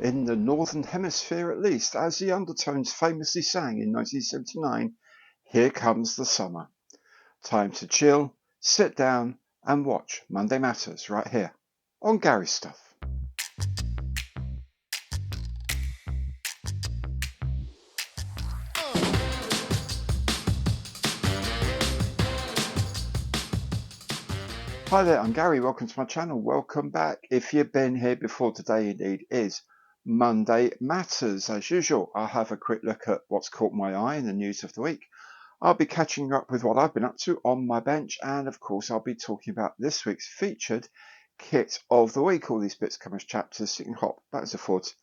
in the Northern Hemisphere at least, as the Undertones famously sang in 1979, here comes the summer. Time to chill, sit down and watch Monday Matters right here on Gary Stuff. Hi there, I'm Gary. Welcome to my channel. Welcome back. If you've been here before, today indeed is Monday Matters. As usual, I'll have a quick look at what's caught my eye in the news of the week. I'll be catching up with what I've been up to on my bench, and of course I'll be talking about this week's featured kit of the week. All these bits come as chapters, so you can hop backwards and forwards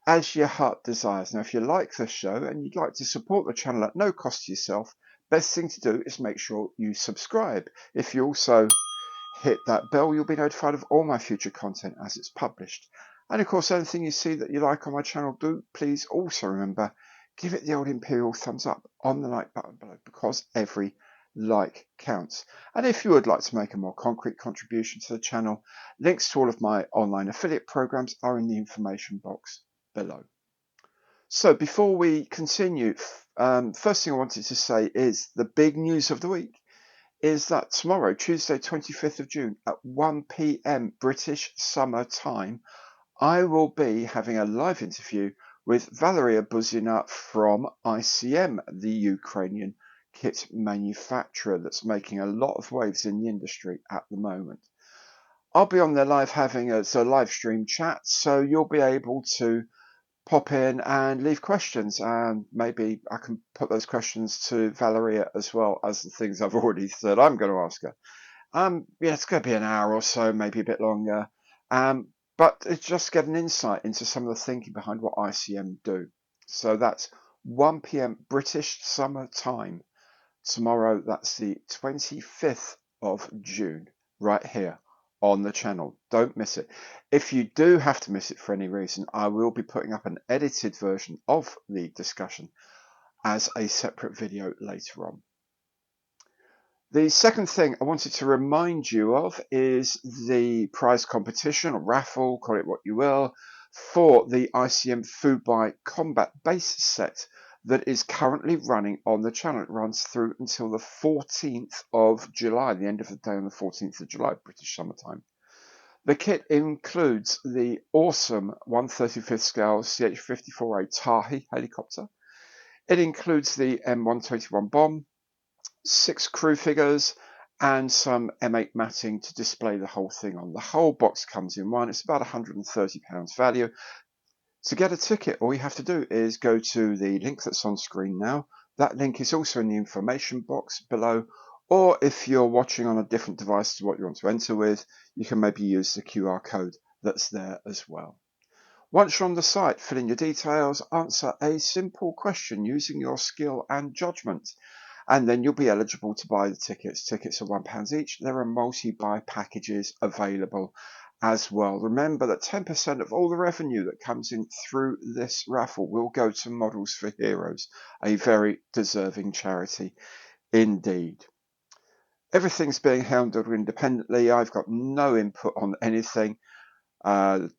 as your heart desires. Now, if you like this show and you'd like to support the channel at no cost to yourself, best thing to do is make sure you subscribe. If you also hit that bell, you'll be notified of all my future content as it's published. And of course, anything you see that you like on my channel, do please also remember, give it the old imperial thumbs up on the like button below, because every like counts. And if you would like to make a more concrete contribution to the channel, links to all of my online affiliate programs are in the information box below. So before we continue, first thing I wanted to say is the big news of the week is that tomorrow, Tuesday 25th of June at 1 p.m. British Summer Time, I will be having a live interview with Valeria Buzina from ICM, the Ukrainian kit manufacturer that's making a lot of waves in the industry at the moment. I'll be on there live having a live stream chat, so you'll be able to pop in and leave questions, and maybe I can put those questions to Valeria as well as the things I've already said I'm going to ask her. Yeah, it's going to be an hour or so, maybe a bit longer, but it's just get an insight into some of the thinking behind what ICM do. So that's 1 p.m. British Summer Time tomorrow. That's the 25th of June, right here on the channel. Don't miss it. If you do have to miss it for any reason, I will be putting up an edited version of the discussion as a separate video later on. The second thing I wanted to remind you of is the prize competition, or raffle, call it what you will, for the ICM Fubai Combat Base set that is currently running on the channel. It runs through until the 14th of July, the end of the day on the 14th of July, British summertime. The kit includes the awesome 1/35th scale CH-54A Tahi helicopter. It includes the M121 bomb, 6 crew figures, and some M8 matting to display the whole thing on. The whole box comes in one. It's about £130 value. To get a ticket, all you have to do is go to the link that's on screen now. That link is also in the information box below, or if you're watching on a different device to what you want to enter with, you can maybe use the QR code that's there as well. Once you're on the site, fill in your details, answer a simple question using your skill and judgment, and then you'll be eligible to buy the tickets. Tickets are £1 each. There are multi-buy packages available as well. Remember that 10% of all the revenue that comes in through this raffle will go to Models for Heroes, a very deserving charity indeed. Everything's being handled independently. I've got no input on anything. The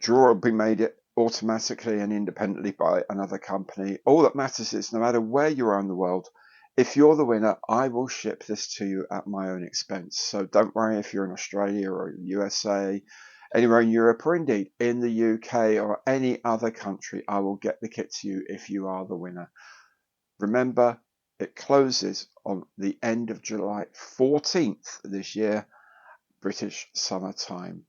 draw will be made automatically and independently by another company. All that matters is no matter where you are in the world, if you're the winner, I will ship this to you at my own expense. So don't worry if you're in Australia or the USA, anywhere in Europe, or indeed in the UK or any other country, I will get the kit to you if you are the winner. Remember, it closes on the end of July 14th this year, British summer time.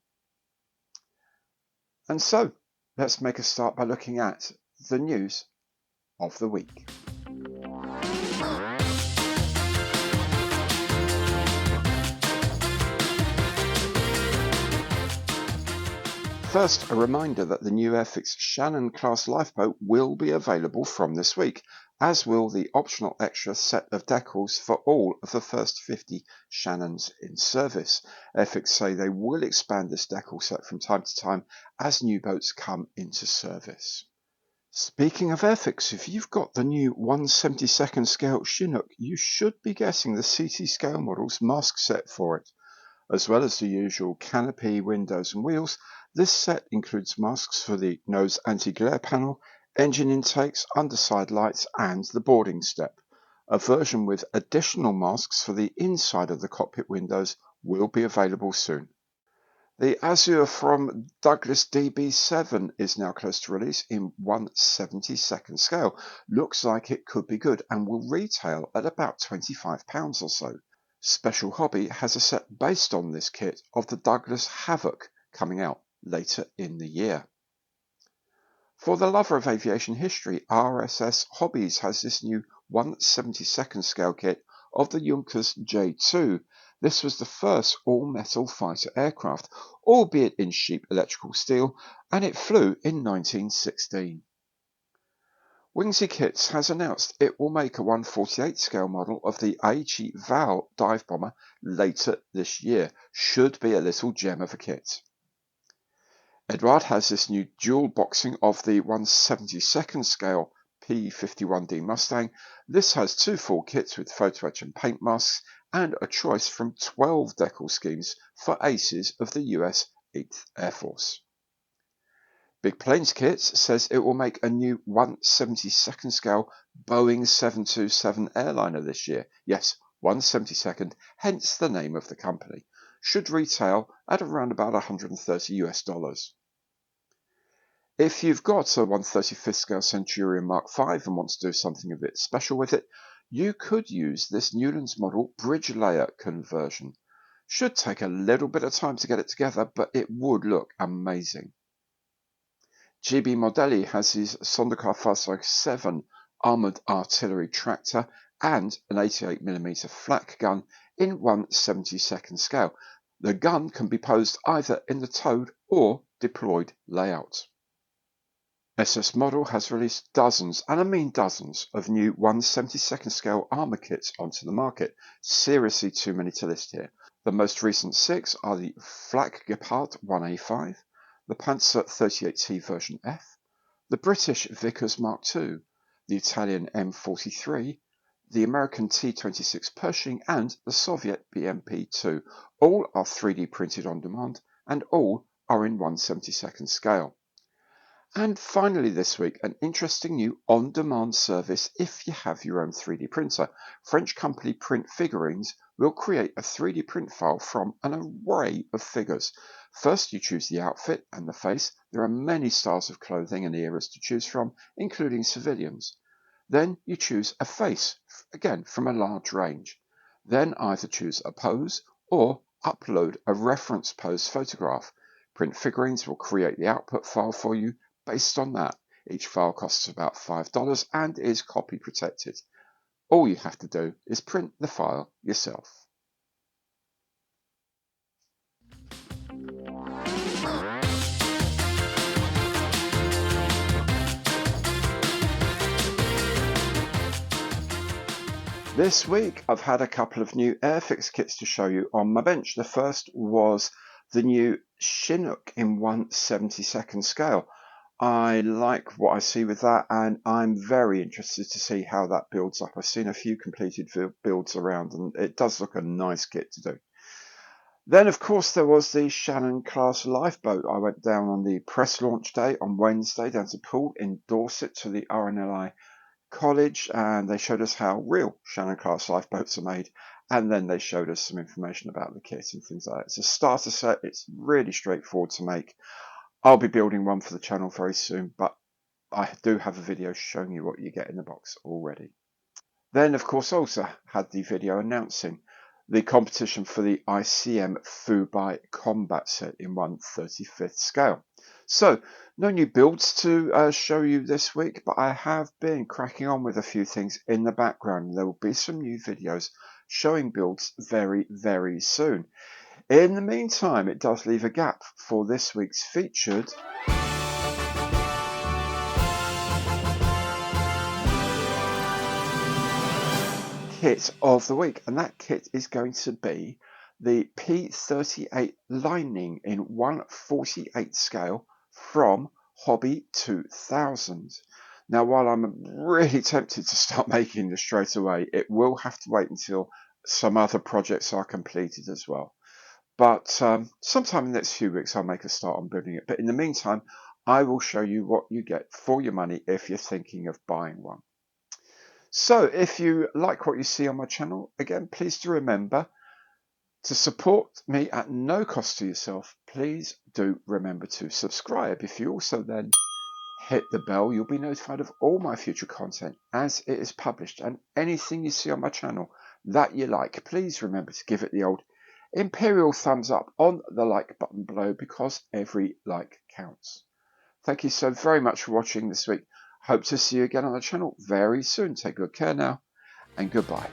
And so, let's make a start by looking at the news of the week. First, a reminder that the new AIRFIX Shannon-class lifeboat will be available from this week, as will the optional extra set of decals for all of the first 50 Shannons in service. AIRFIX say they will expand this decal set from time to time as new boats come into service. Speaking of AIRFIX, if you've got the new 1/72nd scale Chinook, you should be getting the CT scale model's mask set for it. As well as the usual canopy, windows and wheels, this set includes masks for the nose anti-glare panel, engine intakes, underside lights and the boarding step. A version with additional masks for the inside of the cockpit windows will be available soon. The AZUR-FFROM Douglas DB7 is now close to release in 1/72nd scale. Looks like it could be good and will retail at about £25 or so. Special Hobby has a set based on this kit of the Douglas Havoc coming out later in the year. For the lover of aviation history, RSS Hobbies has this new 1/72nd scale kit of the Junkers J2. This was the first all-metal fighter aircraft, albeit in cheap electrical steel, and it flew in 1916. WINGSY Kits has announced it will make a 1/48 scale model of the Val dive bomber later this year. Should be a little gem of a kit. EDUARD has this new dual boxing of the 1/72nd scale P-51D Mustang. This has two full kits with photo etch and paint masks and a choice from 12 decal schemes for aces of the US 8th Air Force. Big Planes Kits says it will make a new 1/72nd scale Boeing 727 airliner this year. Yes, 1/72nd, hence the name of the company. Should retail at around about $130 US. If you've got a 1/35th scale Centurion Mark V and want to do something a bit special with it, you could use this NEWLANDS model bridge layer conversion. Should take a little bit of time to get it together, but it would look amazing. GB Modelli has his Sonderkar Fahrzeug 7 armoured artillery tractor and an 88mm flak gun in 1/72nd scale. The gun can be posed either in the towed or deployed layout. SSMODEL has released dozens, and I mean dozens, of new 1/72nd scale armour kits onto the market. Seriously too many to list here. The most recent 6 are the Flak Gepard 1A5, the Panzer 38T version F, the British Vickers Mark II, the Italian M43, the American T-26 Pershing and the Soviet BMP-2. All are 3D printed on demand and all are in 1/72nd scale. And finally this week, an interesting new on-demand service if you have your own 3D printer. French company Print Figurines will create a 3D print file from an array of figures. First you choose the outfit and the face. There are many styles of clothing and eras to choose from, including civilians. Then you choose a face, again from a large range. Then either choose a pose or upload a reference pose photograph. Print Figurines will create the output file for you. Based on that, each file costs about $5 and is copy protected. All you have to do is print the file yourself. This week I've had a couple of new AIRFIX kits to show you on my bench. The first was the new Chinook in 1/72nd scale. I like what I see with that, and I'm very interested to see how that builds up. I've seen a few completed builds around, and it does look a nice kit to do. Then, of course, there was the Shannon-class lifeboat. I went down on the press launch day on Wednesday down to Poole in Dorset to the RNLI College, and they showed us how real Shannon-class lifeboats are made, and then they showed us some information about the kit and things like that. It's a starter set. It's really straightforward to make. I'll be building one for the channel very soon, but I do have a video showing you what you get in the box already. Then, of course, also had the video announcing the competition for the ICM Fubai Combat Set in 1/35th scale. So, no new builds to show you this week, but I have been cracking on with a few things in the background. There will be some new videos showing builds very, very soon. In the meantime, it does leave a gap for this week's featured kit of the week, and that kit is going to be the P38 Lightning in 1/48 scale from Hobby 2000. Now, while I'm really tempted to start making this straight away, it will have to wait until some other projects are completed as well. But sometime in the next few weeks, I'll make a start on building it. But in the meantime, I will show you what you get for your money if you're thinking of buying one. So if you like what you see on my channel, again, please do remember to support me at no cost to yourself. Please do remember to subscribe. If you also then hit the bell, you'll be notified of all my future content as it is published. And anything you see on my channel that you like, please remember to give it the old imperial thumbs up on the like button below, because every like counts. Thank you so very much for watching this week. Hope to see you again on the channel very soon. Take good care now, and goodbye.